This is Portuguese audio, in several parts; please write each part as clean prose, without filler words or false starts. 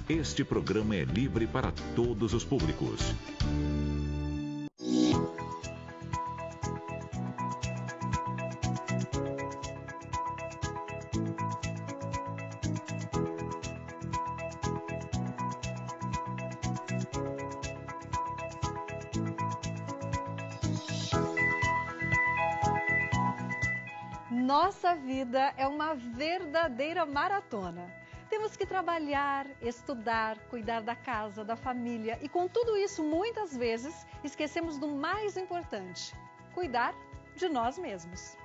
Este programa é livre para todos os públicos. Nossa vida é uma verdadeira maratona. Temos que trabalhar, estudar, cuidar da casa, da família e com tudo isso, muitas vezes, esquecemos do mais importante, cuidar de nós mesmos.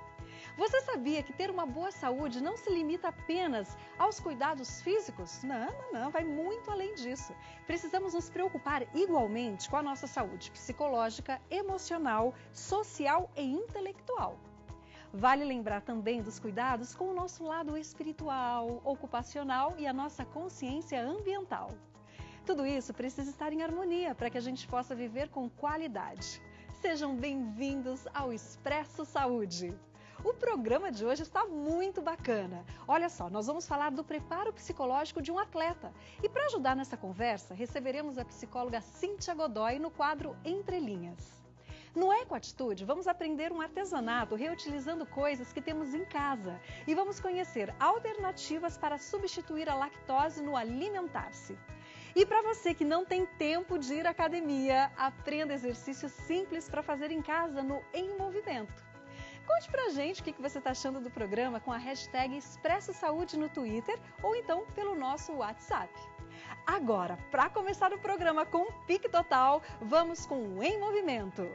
Você sabia que ter uma boa saúde não se limita apenas aos cuidados físicos? Não, vai muito além disso. Precisamos nos preocupar igualmente com a nossa saúde psicológica, emocional, social e intelectual. Vale lembrar também dos cuidados com o nosso lado espiritual, ocupacional e a nossa consciência ambiental. Tudo isso precisa estar em harmonia para que a gente possa viver com qualidade. Sejam bem-vindos ao Expresso Saúde. O programa de hoje está muito bacana. Olha só, nós vamos falar do preparo psicológico de um atleta. E para ajudar nessa conversa, receberemos a psicóloga Cíntia Godoy no quadro Entre Linhas. No Ecoatitude, vamos aprender um artesanato reutilizando coisas que temos em casa e vamos conhecer alternativas para substituir a lactose no alimentar-se. E para você que não tem tempo de ir à academia, aprenda exercícios simples para fazer em casa no Em Movimento. Conte pra gente o que você está achando do programa com a hashtag Expresso Saúde no Twitter ou então pelo nosso WhatsApp. Agora, para começar o programa com pique total, vamos com o Em Movimento.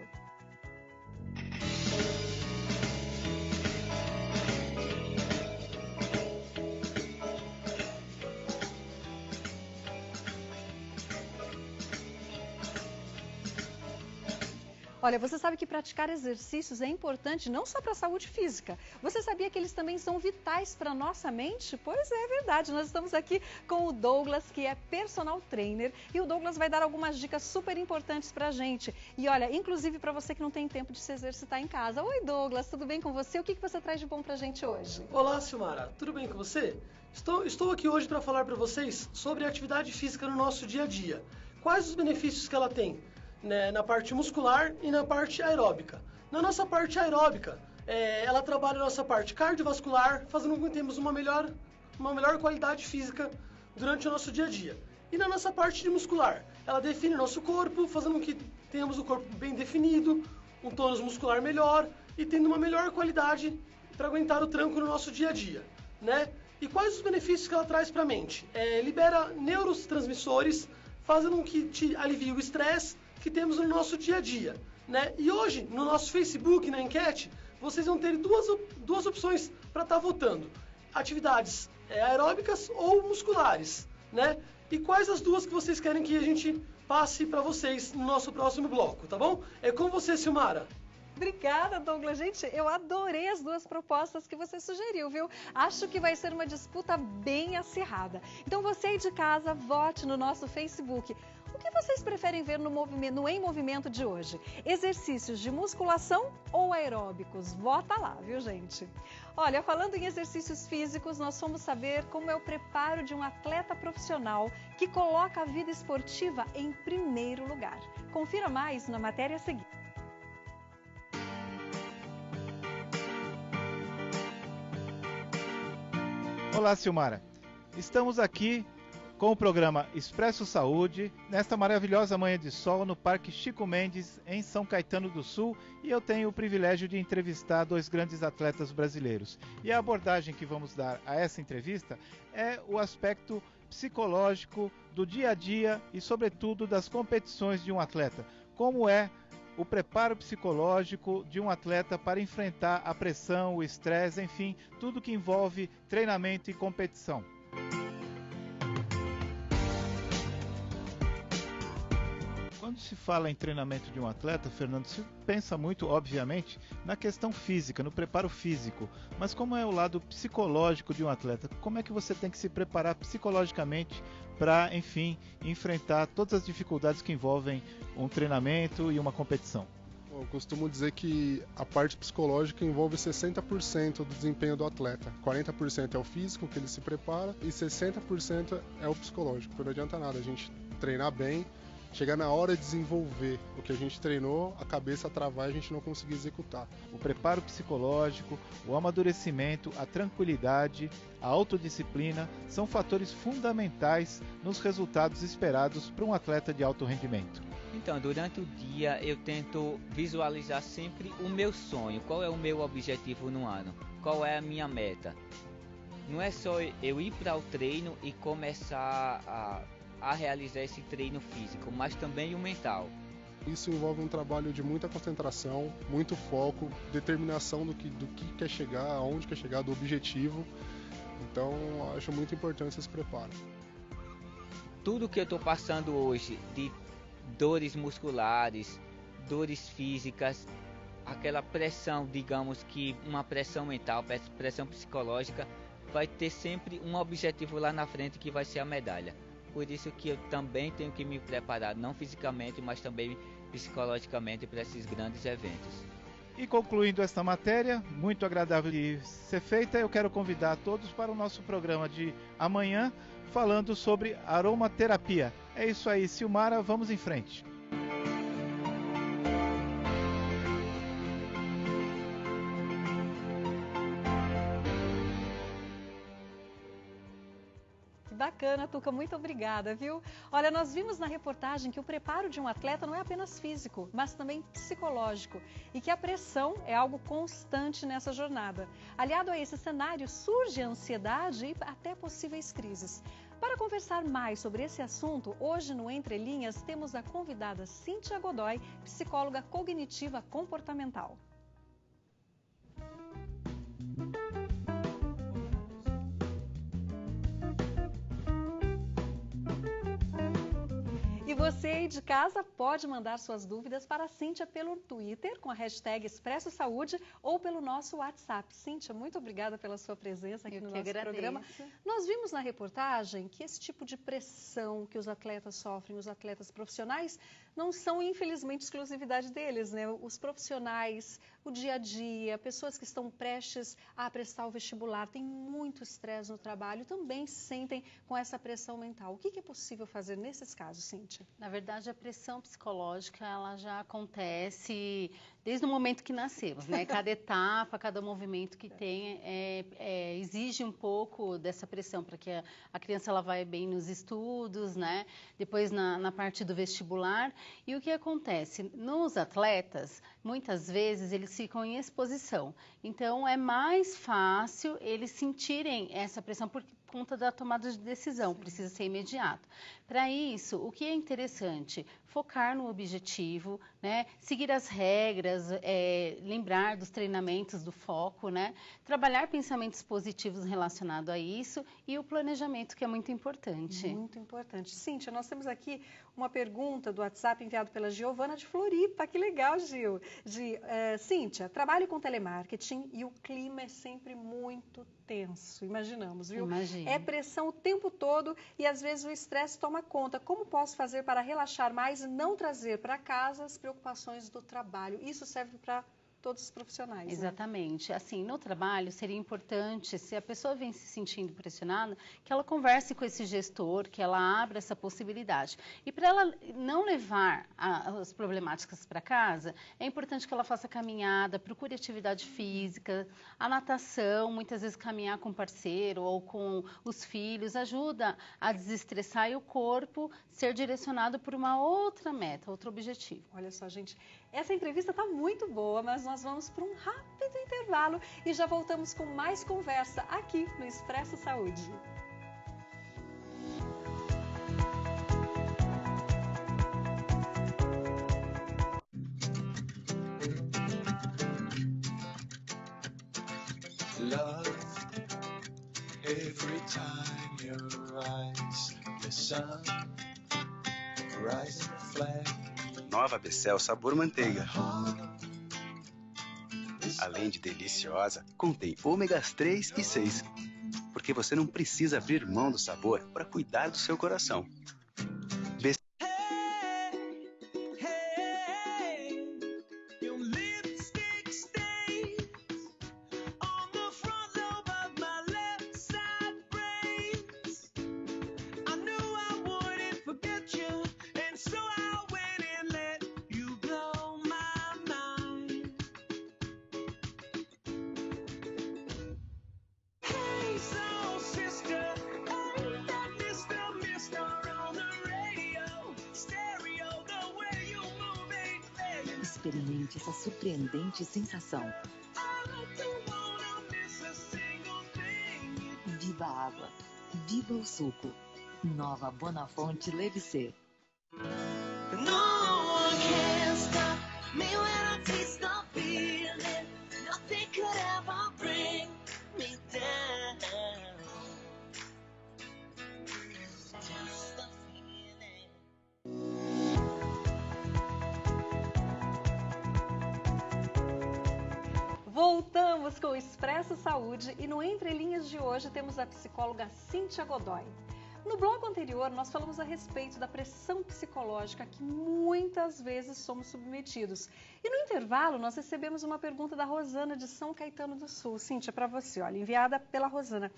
Olha, você sabe que praticar exercícios é importante não só para a saúde física. Você sabia que eles também são vitais para a nossa mente? Pois é, verdade. Nós estamos aqui com o Douglas, que é personal trainer. E o Douglas vai dar algumas dicas super importantes para a gente. E olha, inclusive para você que não tem tempo de se exercitar em casa. Oi, Douglas, tudo bem com você? O que você traz de bom para a gente hoje? Olá, Silmara. Tudo bem com você? Estou aqui hoje para falar para vocês sobre a atividade física no nosso dia a dia. Quais os benefícios que ela tem? Na parte muscular e na parte aeróbica. Na nossa parte aeróbica, ela trabalha a nossa parte cardiovascular, fazendo com que tenhamos uma melhor qualidade física durante o nosso dia a dia. E na nossa parte de muscular, ela define o nosso corpo, fazendo com que tenhamos o corpo bem definido, um tônus muscular melhor e tendo uma melhor qualidade para aguentar o tranco no nosso dia a dia, né? E quais os benefícios que ela traz para a mente? Libera neurotransmissores, fazendo com que te alivie o estresse que temos no nosso dia a dia, né? E hoje, no nosso Facebook, na enquete, vocês vão ter duas opções para estar votando. Atividades aeróbicas ou musculares, né? E quais as duas que vocês querem que a gente passe para vocês no nosso próximo bloco, tá bom? É com você, Silmara. Obrigada, Douglas. Gente, eu adorei as duas propostas que você sugeriu, viu? Acho que vai ser uma disputa bem acirrada. Então você aí de casa, vote no nosso Facebook. O que vocês preferem ver no Em Movimento de hoje? Exercícios de musculação ou aeróbicos? Vota lá, viu, gente? Olha, falando em exercícios físicos, nós vamos saber como é o preparo de um atleta profissional que coloca a vida esportiva em primeiro lugar. Confira mais na matéria a seguir. Olá, Silmara. Estamos aqui com o programa Expresso Saúde, nesta maravilhosa manhã de sol no Parque Chico Mendes, em São Caetano do Sul, e eu tenho o privilégio de entrevistar dois grandes atletas brasileiros. E a abordagem que vamos dar a essa entrevista é o aspecto psicológico do dia a dia e, sobretudo, das competições de um atleta. Como é o preparo psicológico de um atleta para enfrentar a pressão, o estresse, enfim, tudo que envolve treinamento e competição. Quando se fala em treinamento de um atleta, Fernando, se pensa muito, obviamente, na questão física, no preparo físico. Mas como é o lado psicológico de um atleta? Como é que você tem que se preparar psicologicamente para, enfim, enfrentar todas as dificuldades que envolvem um treinamento e uma competição? Eu costumo dizer que a parte psicológica envolve 60% do desempenho do atleta. 40% é o físico, que ele se prepara, e 60% é o psicológico. Porque não adianta nada a gente treinar bem, chegar na hora de desenvolver o que a gente treinou, a cabeça travar e a gente não conseguir executar. O preparo psicológico, o amadurecimento, a tranquilidade, a autodisciplina são fatores fundamentais nos resultados esperados para um atleta de alto rendimento. Então, durante o dia eu tento visualizar sempre o meu sonho, qual é o meu objetivo no ano, qual é a minha meta. Não é só eu ir para o treino e começar a realizar esse treino físico, mas também o mental. Isso envolve um trabalho de muita concentração, muito foco, determinação do que quer chegar, aonde quer chegar, do objetivo. Então, acho muito importante esse preparo. Tudo que eu estou passando hoje de dores musculares, dores físicas, aquela pressão, digamos que uma pressão mental, pressão psicológica, vai ter sempre um objetivo lá na frente que vai ser a medalha. Por isso que eu também tenho que me preparar, não fisicamente, mas também psicologicamente para esses grandes eventos. E concluindo esta matéria, muito agradável de ser feita, eu quero convidar todos para o nosso programa de amanhã, falando sobre aromaterapia. É isso aí, Silmara, vamos em frente. Bacana, Tuca, muito obrigada, viu? Olha, nós vimos na reportagem que o preparo de um atleta não é apenas físico, mas também psicológico, e que a pressão é algo constante nessa jornada. Aliado a esse cenário, surge a ansiedade e até possíveis crises. Para conversar mais sobre esse assunto, hoje no Entre Linhas temos a convidada Cíntia Godoy, psicóloga cognitiva comportamental. E você aí de casa pode mandar suas dúvidas para a Cíntia pelo Twitter com a hashtag Expresso Saúde ou pelo nosso WhatsApp. Cíntia, muito obrigada pela sua presença aqui no nosso programa. Nós vimos na reportagem que esse tipo de pressão que os atletas sofrem, os atletas profissionais, não são infelizmente exclusividade deles, né? Os profissionais, o dia a dia, pessoas que estão prestes a prestar o vestibular, têm muito estresse no trabalho, também se sentem com essa pressão mental. O que é possível fazer nesses casos, Cíntia? Na verdade, a pressão psicológica, ela já acontece desde o momento que nascemos, né? Cada etapa, cada movimento que tem exige um pouco dessa pressão para que a criança ela vai bem nos estudos, né? Depois na parte do vestibular. E o que acontece? Nos atletas, muitas vezes eles ficam em exposição. Então, é mais fácil eles sentirem essa pressão por conta da tomada de decisão, precisa ser imediato. Para isso, o que é interessante? Focar no objetivo, né? Seguir as regras, lembrar dos treinamentos do foco, né? Trabalhar pensamentos positivos relacionados a isso e o planejamento, que é muito importante. Muito importante. Cíntia, nós temos aqui uma pergunta do WhatsApp enviado pela Giovana de Floripa. Que legal, Gil. Cíntia, trabalho com telemarketing e o clima é sempre muito tenso, imaginamos, viu? Imagina. É pressão o tempo todo e às vezes o estresse toma conta. Como posso fazer para relaxar mais e não trazer para casa as preocupações do trabalho? Isso serve para todos os profissionais. Exatamente. Né? Assim, no trabalho seria importante, se a pessoa vem se sentindo pressionada, que ela converse com esse gestor, que ela abra essa possibilidade. E para ela não levar as problemáticas para casa, é importante que ela faça caminhada, procure atividade física, a natação, muitas vezes caminhar com o parceiro ou com os filhos, ajuda a desestressar e o corpo ser direcionado por uma outra meta, outro objetivo. Olha só, gente, essa entrevista está muito boa, mas nós vamos para um rápido intervalo e já voltamos com mais conversa aqui no Expresso Saúde. Love, every time you rise, the sun rises flag. Nova Becel sabor manteiga. Além de deliciosa, contém ômegas 3 e 6. Porque você não precisa abrir mão do sabor para cuidar do seu coração. You Experimente essa surpreendente sensação. Viva a água. Viva o suco. Nova Bonafonte Levissé. Voltamos com o Expresso Saúde e no Entre Linhas de hoje temos a psicóloga Cíntia Godoy. No bloco anterior, nós falamos a respeito da pressão psicológica que muitas vezes somos submetidos. E no intervalo, nós recebemos uma pergunta da Rosana de São Caetano do Sul. Cíntia, para você, olha, enviada pela Rosana.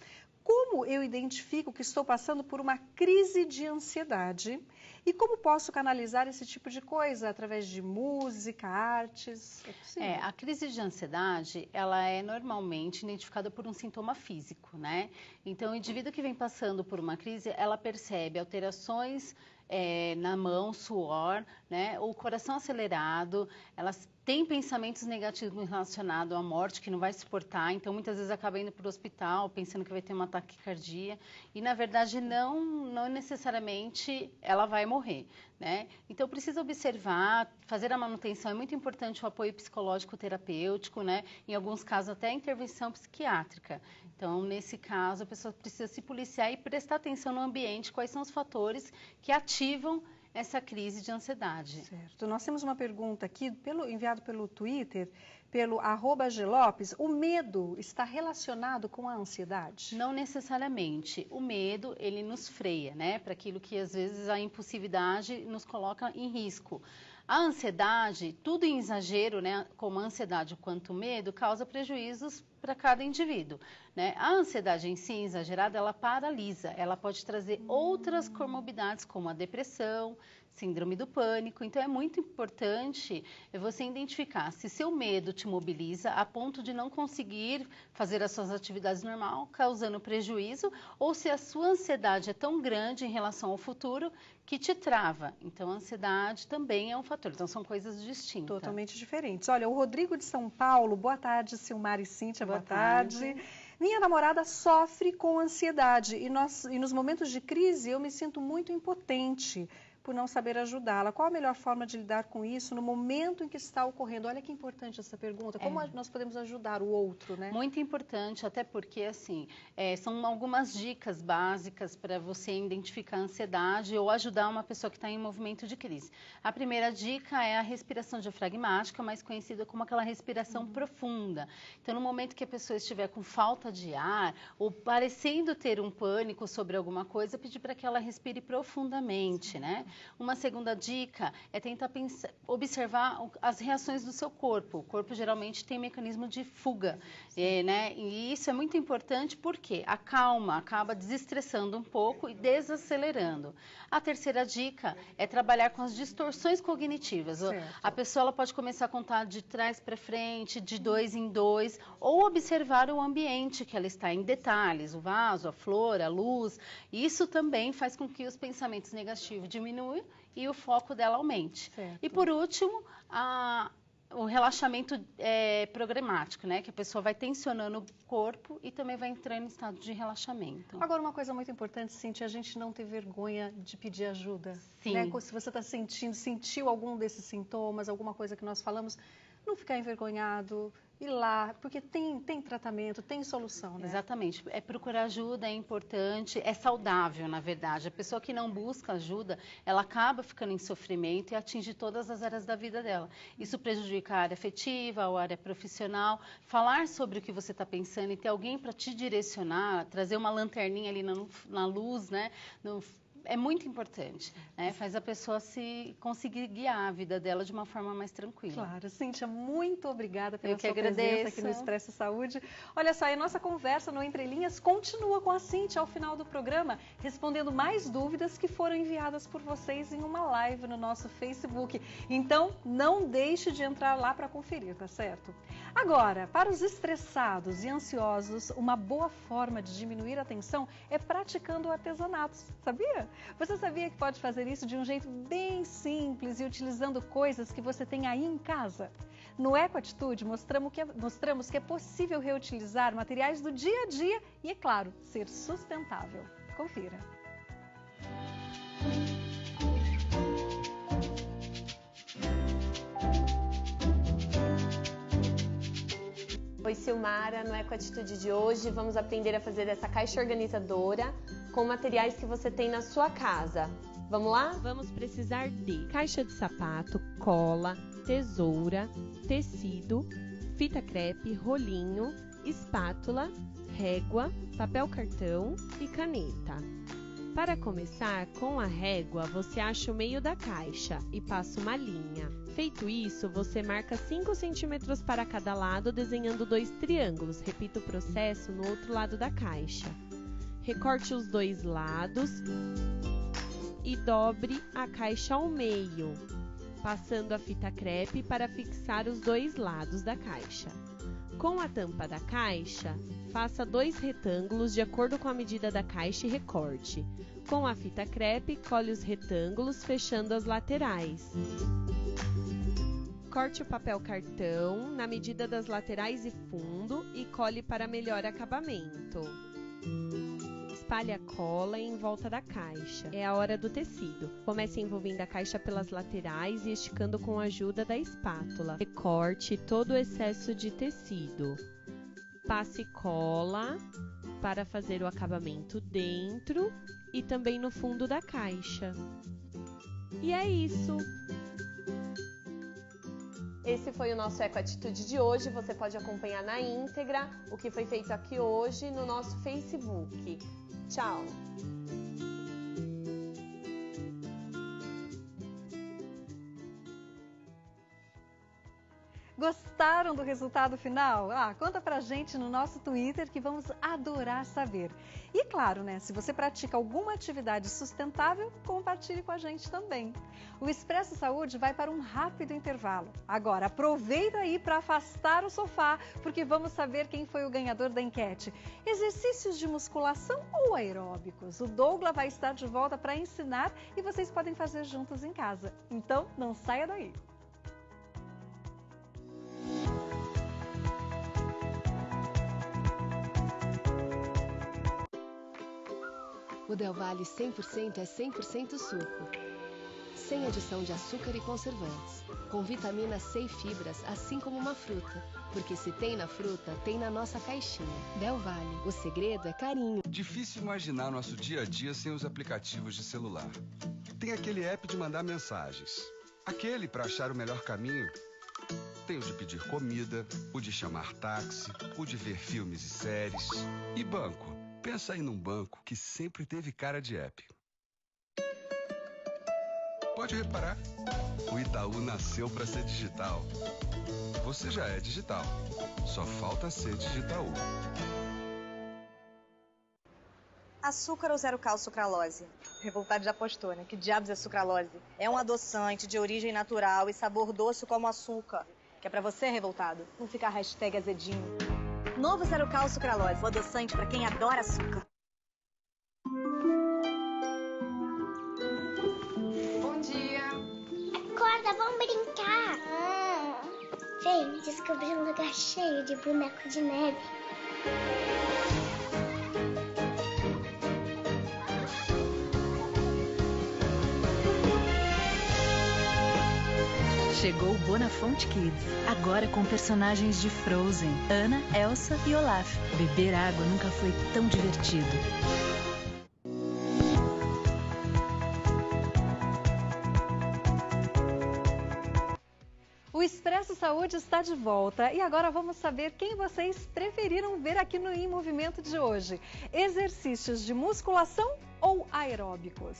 Como eu identifico que estou passando por uma crise de ansiedade e como posso canalizar esse tipo de coisa através de música, artes? É possível? A crise de ansiedade, ela é normalmente identificada por um sintoma físico, né? Então, o indivíduo que vem passando por uma crise, ela percebe alterações na mão, suor, né? O coração acelerado, elas têm pensamentos negativos relacionados à morte, que não vai suportar, então muitas vezes acaba indo para o hospital pensando que vai ter um ataque cardíaco e na verdade não necessariamente ela vai morrer, né? Então precisa observar, fazer a manutenção, é muito importante o apoio psicológico terapêutico, né? Em alguns casos até a intervenção psiquiátrica. Então nesse caso a pessoa precisa se policiar e prestar atenção no ambiente, quais são os fatores que ativam essa crise de ansiedade. Certo. Nós temos uma pergunta aqui, enviado pelo Twitter, pelo @glopes. O medo está relacionado com a ansiedade? Não necessariamente. O medo, ele nos freia, né? Para aquilo que às vezes a impulsividade nos coloca em risco. A ansiedade, tudo em exagero, né, como a ansiedade quanto o medo, causa prejuízos para cada indivíduo, né? A ansiedade em si, exagerada, ela paralisa, ela pode trazer outras comorbidades como a depressão, síndrome do pânico. Então é muito importante você identificar se seu medo te mobiliza a ponto de não conseguir fazer as suas atividades normal, causando prejuízo, ou se a sua ansiedade é tão grande em relação ao futuro que te trava. Então a ansiedade também é um fator. Então são coisas distintas. Totalmente diferentes. Olha, o Rodrigo de São Paulo, boa tarde, Silmar e Cíntia, boa tarde. Minha namorada sofre com ansiedade e nos momentos de crise eu me sinto muito impotente por não saber ajudá-la. Qual a melhor forma de lidar com isso no momento em que está ocorrendo? Olha que importante essa pergunta. Como nós podemos ajudar o outro, né? Muito importante, até porque, assim, são algumas dicas básicas para você identificar a ansiedade ou ajudar uma pessoa que está em movimento de crise. A primeira dica é a respiração diafragmática, mais conhecida como aquela respiração profunda. Então, no momento que a pessoa estiver com falta de ar ou parecendo ter um pânico sobre alguma coisa, pedir para que ela respire profundamente, né? Uma segunda dica é tentar observar as reações do seu corpo. O corpo geralmente tem mecanismo de fuga, né? E isso é muito importante porque a calma acaba desestressando um pouco e desacelerando. A terceira dica é trabalhar com as distorções cognitivas. Certo. A pessoa ela pode começar a contar de trás para frente, de 2 em 2, ou observar o ambiente que ela está em detalhes, o vaso, a flor, a luz. Isso também faz com que os pensamentos negativos diminuam e o foco dela aumente. Certo. E por último, o relaxamento programático, né? Que a pessoa vai tensionando o corpo e também vai entrando em estado de relaxamento. Agora, uma coisa muito importante, Cíntia, a gente não ter vergonha de pedir ajuda. Sim. Né? Se você está sentiu algum desses sintomas, alguma coisa que nós falamos, não ficar envergonhado, ir lá, porque tem tratamento, tem solução, né? Exatamente. Procurar ajuda é importante, é saudável, na verdade. A pessoa que não busca ajuda, ela acaba ficando em sofrimento e atinge todas as áreas da vida dela. Isso prejudica a área afetiva, a área profissional. Falar sobre o que você está pensando e ter alguém para te direcionar, trazer uma lanterninha ali na luz, né? É muito importante, né? Faz a pessoa conseguir guiar a vida dela de uma forma mais tranquila. Claro, Cíntia, muito obrigada pela sua presença aqui no Expresso Saúde. Olha só, a nossa conversa no Entre Linhas continua com a Cíntia ao final do programa, respondendo mais dúvidas que foram enviadas por vocês em uma live no nosso Facebook. Então, não deixe de entrar lá para conferir, tá certo? Agora, para os estressados e ansiosos, uma boa forma de diminuir a tensão é praticando o artesanato, sabia? Você sabia que pode fazer isso de um jeito bem simples e utilizando coisas que você tem aí em casa? No EcoAtitude, mostramos que é possível reutilizar materiais do dia a dia e, é claro, ser sustentável. Confira. Oi, Silmara, no EcoAtitude de hoje vamos aprender a fazer essa caixa organizadora com materiais que você tem na sua casa. Vamos lá? Vamos precisar de caixa de sapato, cola, tesoura, tecido, fita crepe, rolinho, espátula, régua, papel cartão e caneta. Para começar, com a régua, você acha o meio da caixa e passa uma linha. Feito isso, você marca 5 centímetros para cada lado, desenhando 2 triângulos. Repita o processo no outro lado da caixa. Recorte os 2 lados e dobre a caixa ao meio, passando a fita crepe para fixar os 2 lados da caixa. Com a tampa da caixa, faça 2 retângulos de acordo com a medida da caixa e recorte. Com a fita crepe, cole os retângulos, fechando as laterais. Corte o papel cartão na medida das laterais e fundo e cole para melhor acabamento. Espalhe a cola em volta da caixa. É a hora do tecido. Comece envolvendo a caixa pelas laterais e esticando com a ajuda da espátula. Recorte todo o excesso de tecido. Passe cola para fazer o acabamento dentro e também no fundo da caixa. E é isso! Esse foi o nosso EcoAtitude de hoje. Você pode acompanhar na íntegra o que foi feito aqui hoje no nosso Facebook. Tchau! Gostaram do resultado final? Conta pra gente no nosso Twitter que vamos adorar saber. E claro, né, se você pratica alguma atividade sustentável, compartilhe com a gente também. O Expresso Saúde vai para um rápido intervalo. Agora, aproveita aí para afastar o sofá, porque vamos saber quem foi o ganhador da enquete. Exercícios de musculação ou aeróbicos? O Douglas vai estar de volta para ensinar e vocês podem fazer juntos em casa. Então, não saia daí. O Del Valle 100% é 100% suco, sem adição de açúcar e conservantes, com vitamina C e fibras, assim como uma fruta, porque se tem na fruta, tem na nossa caixinha. Del Valle, o segredo é carinho. Difícil imaginar nosso dia a dia sem os aplicativos de celular. Tem aquele app de mandar mensagens, aquele para achar o melhor caminho. Tem o de pedir comida, o de chamar táxi, o de ver filmes e séries. E banco? Pensa aí num banco que sempre teve cara de app. Pode reparar, o Itaú nasceu para ser digital. Você já é digital, só falta ser Digitaú. Açúcar ou zero cal sucralose? Revoltado já postou, né? Que diabos é sucralose? É um adoçante de origem natural e sabor doce como açúcar. Que é pra você, revoltado, não ficar hashtag azedinho. Novo zero cal sucralose, o adoçante pra quem adora açúcar. Bom dia. Acorda, vamos brincar. Vem, descobri um lugar cheio de boneco de neve. Chegou o Bonafont Kids, agora com personagens de Frozen, Anna, Elsa e Olaf. Beber água nunca foi tão divertido. O Expresso Saúde está de volta e agora vamos saber quem vocês preferiram ver aqui no Em Movimento de hoje. Exercícios de musculação ou aeróbicos?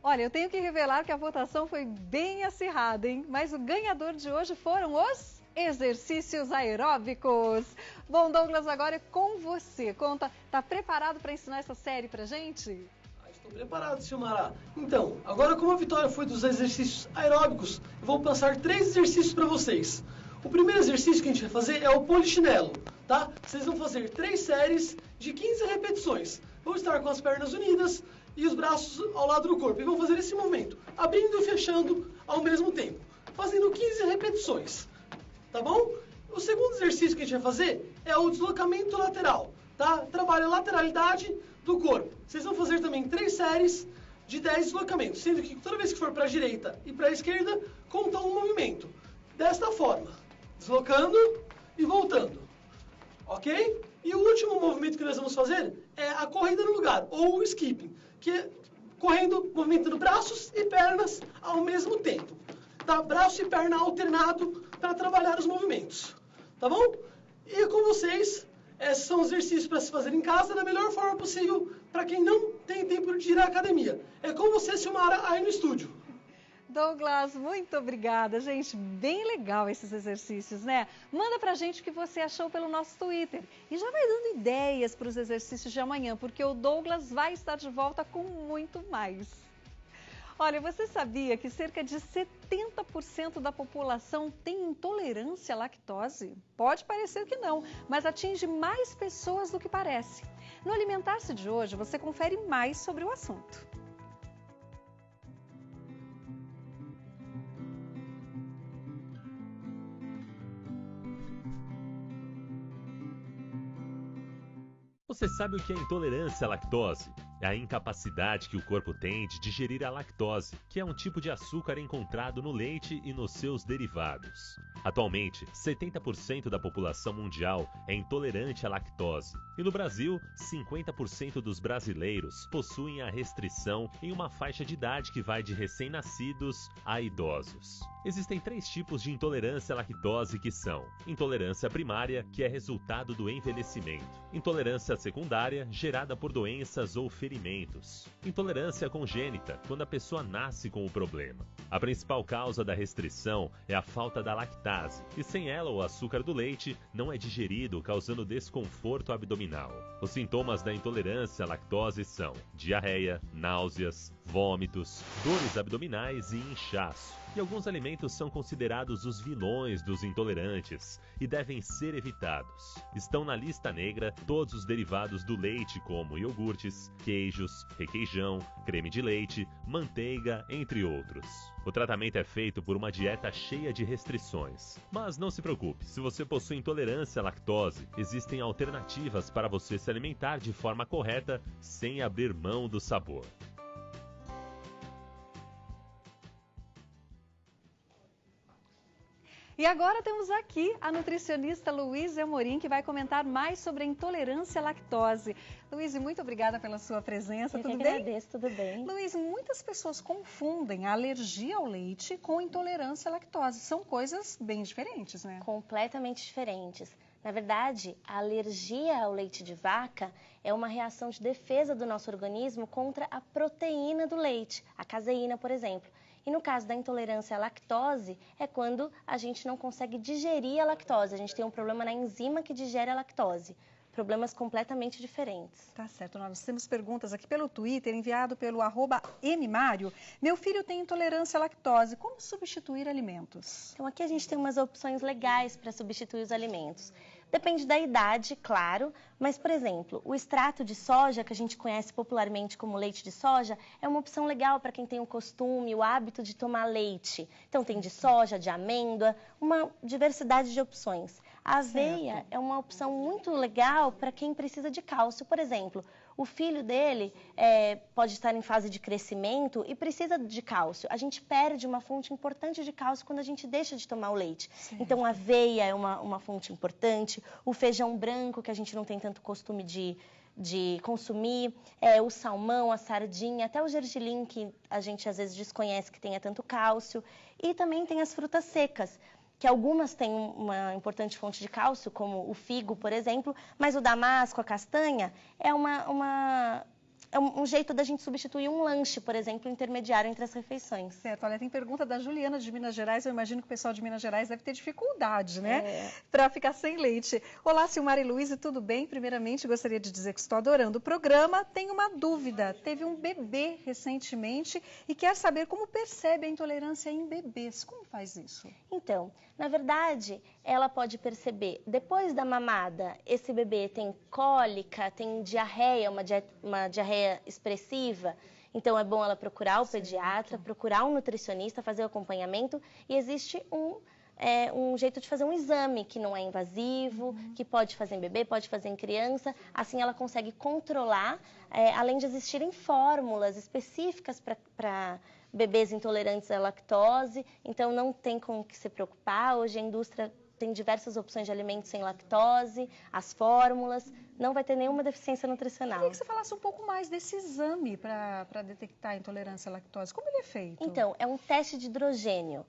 Olha, eu tenho que revelar que a votação foi bem acirrada, hein? Mas o ganhador de hoje foram os exercícios aeróbicos. Bom, Douglas, agora é com você. Conta, tá preparado para ensinar essa série pra gente? Preparado, Silmara? Então, agora como a vitória foi dos exercícios aeróbicos, eu vou passar 3 exercícios para vocês. O primeiro exercício que a gente vai fazer é o polichinelo, tá? Vocês vão fazer 3 séries de 15 repetições. Vão estar com as pernas unidas e os braços ao lado do corpo. E vão fazer esse movimento, abrindo e fechando ao mesmo tempo, fazendo 15 repetições, tá bom? O segundo exercício que a gente vai fazer é o deslocamento lateral, tá? Trabalha a lateralidade do corpo. Vocês vão fazer também 3 séries de 10 deslocamentos, sendo que toda vez que for para a direita e para a esquerda, conta um movimento. Desta forma, deslocando e voltando, ok? E o último movimento que nós vamos fazer é a corrida no lugar, ou o skipping, que é correndo, movimentando braços e pernas ao mesmo tempo. Tá? Braço e perna alternado para trabalhar os movimentos, tá bom? E com vocês... Esses são exercícios para se fazer em casa da melhor forma possível para quem não tem tempo de ir à academia. É com você, Silmara, aí no estúdio. Douglas, muito obrigada. Gente, bem legal esses exercícios, né? Manda pra gente o que você achou pelo nosso Twitter. E já vai dando ideias para os exercícios de amanhã, porque o Douglas vai estar de volta com muito mais. Olha, você sabia que cerca de 70% da população tem intolerância à lactose? Pode parecer que não, mas atinge mais pessoas do que parece. No Alimentar-se de hoje, você confere mais sobre o assunto. Você sabe o que é intolerância à lactose? É a incapacidade que o corpo tem de digerir a lactose, que é um tipo de açúcar encontrado no leite e nos seus derivados. Atualmente, 70% da população mundial é intolerante à lactose. E no Brasil, 50% dos brasileiros possuem a restrição em uma faixa de idade que vai de recém-nascidos a idosos. Existem 3 tipos de intolerância à lactose que são: intolerância primária, que é resultado do envelhecimento; intolerância secundária, gerada por doenças ou ferimentos; intolerância congênita, quando a pessoa nasce com o problema. A principal causa da restrição é a falta da lactase, e sem ela o açúcar do leite não é digerido, causando desconforto abdominal. Os sintomas da intolerância à lactose são diarreia, náuseas, vômitos, dores abdominais e inchaço. E alguns alimentos são considerados os vilões dos intolerantes e devem ser evitados. Estão na lista negra todos os derivados do leite, como iogurtes, queijos, requeijão, creme de leite, manteiga, entre outros. O tratamento é feito por uma dieta cheia de restrições. Mas não se preocupe, se você possui intolerância à lactose, existem alternativas para você se alimentar de forma correta sem abrir mão do sabor. E agora temos aqui a nutricionista Luísa Amorim, que vai comentar mais sobre a intolerância à lactose. Luísa, muito obrigada pela sua presença. Eu tudo que bem? Agradeço, tudo bem. Luísa, muitas pessoas confundem a alergia ao leite com intolerância à lactose. São coisas bem diferentes, né? Completamente diferentes. Na verdade, a alergia ao leite de vaca é uma reação de defesa do nosso organismo contra a proteína do leite, a caseína, por exemplo. E no caso da intolerância à lactose, é quando a gente não consegue digerir a lactose. A gente tem um problema na enzima que digere a lactose. Problemas completamente diferentes. Tá certo. Nós temos perguntas aqui pelo Twitter, enviado pelo @mmário. Meu filho tem intolerância à lactose. Como substituir alimentos? Então aqui a gente tem umas opções legais para substituir os alimentos. Depende da idade, claro, mas, por exemplo, o extrato de soja, que a gente conhece popularmente como leite de soja, é uma opção legal para quem tem o costume, o hábito de tomar leite. Então, tem de soja, de amêndoa, uma diversidade de opções. A aveia é uma opção muito legal para quem precisa de cálcio. Por exemplo, o filho dele pode estar em fase de crescimento e precisa de cálcio. A gente perde uma fonte importante de cálcio quando a gente deixa de tomar o leite. Certo. Então, a aveia é uma fonte importante. O feijão branco, que a gente não tem tanto costume de consumir. O salmão, a sardinha, até o gergelim, que a gente às vezes desconhece que tenha tanto cálcio. E também tem as frutas secas, que algumas têm uma importante fonte de cálcio, como o figo, por exemplo, mas o damasco, a castanha, é uma um jeito da gente substituir um lanche, por exemplo, intermediário entre as refeições. Certo, olha, tem pergunta da Juliana de Minas Gerais, eu imagino que o pessoal de Minas Gerais deve ter dificuldade, né? Para ficar sem leite. Olá, Silmara e Luísa, tudo bem? Primeiramente, gostaria de dizer que estou adorando o programa. Tenho uma dúvida, teve um bebê recentemente e quer saber como percebe a intolerância em bebês. Como faz isso? Então, na verdade, ela pode perceber, depois da mamada, esse bebê tem cólica, tem diarreia, uma diarreia expressiva. Então, é bom ela procurar o pediatra, procurar um nutricionista, fazer o acompanhamento. E existe um jeito de fazer um exame que não é invasivo, que pode fazer em bebê, pode fazer em criança. Assim, ela consegue controlar, além de existirem fórmulas específicas para bebês intolerantes à lactose. Então, não tem com o que se preocupar. Hoje, a indústria tem diversas opções de alimentos sem lactose, as fórmulas, não vai ter nenhuma deficiência nutricional. Eu queria que você falasse um pouco mais desse exame para detectar a intolerância à lactose. Como ele é feito? Então, é um teste de hidrogênio.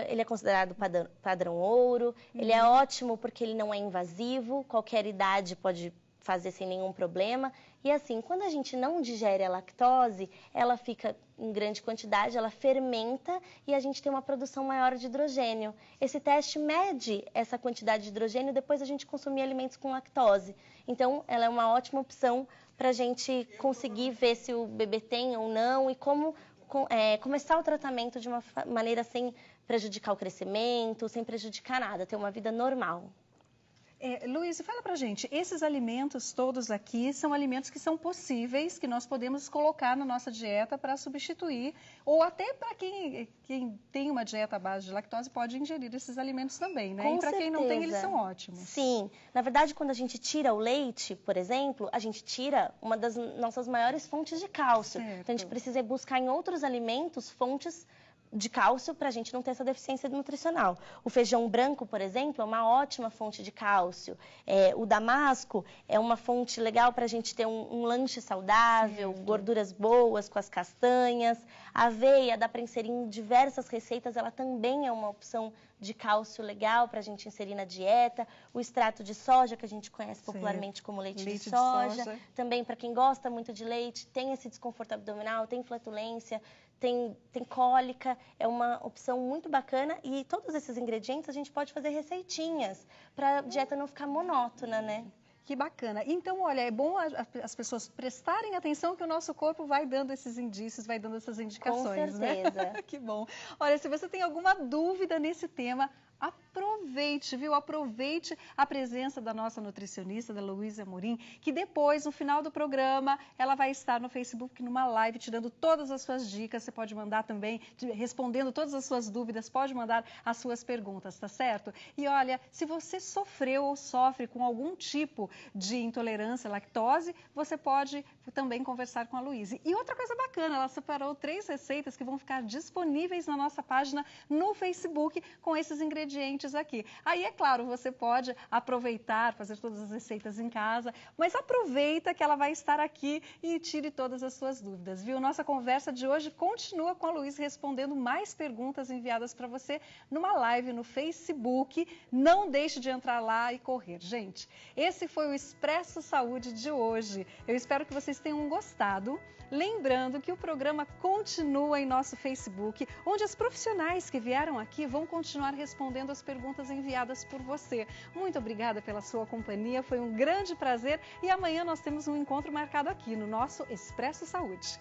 Ele é considerado padrão ouro, ele é ótimo porque ele não é invasivo, qualquer idade pode fazer sem nenhum problema. E assim, quando a gente não digere a lactose, ela fica em grande quantidade, ela fermenta e a gente tem uma produção maior de hidrogênio. Esse teste mede essa quantidade de hidrogênio depois a gente consumir alimentos com lactose. Então, ela é uma ótima opção para a gente conseguir ver se o bebê tem ou não e como começar o tratamento de uma maneira sem prejudicar o crescimento, sem prejudicar nada, ter uma vida normal. Luiz, fala pra gente, esses alimentos todos aqui são alimentos que são possíveis, que nós podemos colocar na nossa dieta para substituir, ou até para quem tem uma dieta à base de lactose pode ingerir esses alimentos também, né? Com e para quem não tem, certeza. eles são ótimos. Sim, na verdade, quando a gente tira o leite, por exemplo, a gente tira uma das nossas maiores fontes de cálcio. Certo. Então, a gente precisa buscar em outros alimentos fontes de cálcio para a gente não ter essa deficiência nutricional. O feijão branco, por exemplo, é uma ótima fonte de cálcio. O damasco é uma fonte legal para a gente ter um lanche saudável, gorduras boas com as castanhas. A aveia dá para inserir em diversas receitas, ela também é uma opção de cálcio legal para a gente inserir na dieta. O extrato de soja, que a gente conhece popularmente como leite de soja. Também, para quem gosta muito de leite, tem esse desconforto abdominal, tem flatulência, tem cólica, é uma opção muito bacana e todos esses ingredientes a gente pode fazer receitinhas para a dieta não ficar monótona, né? Que bacana. Então, olha, é bom as pessoas prestarem atenção que o nosso corpo vai dando esses indícios, vai dando essas indicações, Com certeza. Né? Que bom. Olha, se você tem alguma dúvida nesse tema, aproveite, viu? Aproveite a presença da nossa nutricionista, da Luísa Amorim, que depois, no final do programa, ela vai estar no Facebook numa live te dando todas as suas dicas. Você pode mandar também, respondendo todas as suas dúvidas, pode mandar as suas perguntas, tá certo? E olha, se você sofreu ou sofre com algum tipo de intolerância à lactose, você pode também conversar com a Luísa. E outra coisa bacana, ela separou 3 receitas que vão ficar disponíveis na nossa página no Facebook com esses ingredientes aqui. Aí, é claro, você pode aproveitar, fazer todas as receitas em casa, mas aproveita que ela vai estar aqui e tire todas as suas dúvidas, viu? Nossa conversa de hoje continua com a Luísa respondendo mais perguntas enviadas para você numa live no Facebook. Não deixe de entrar lá e correr. Gente, esse foi o Expresso Saúde de hoje. Eu espero que vocês tenham gostado. Lembrando que o programa continua em nosso Facebook, onde as profissionais que vieram aqui vão continuar respondendo as perguntas enviadas por você. Muito obrigada pela sua companhia, foi um grande prazer e amanhã nós temos um encontro marcado aqui no nosso Expresso Saúde.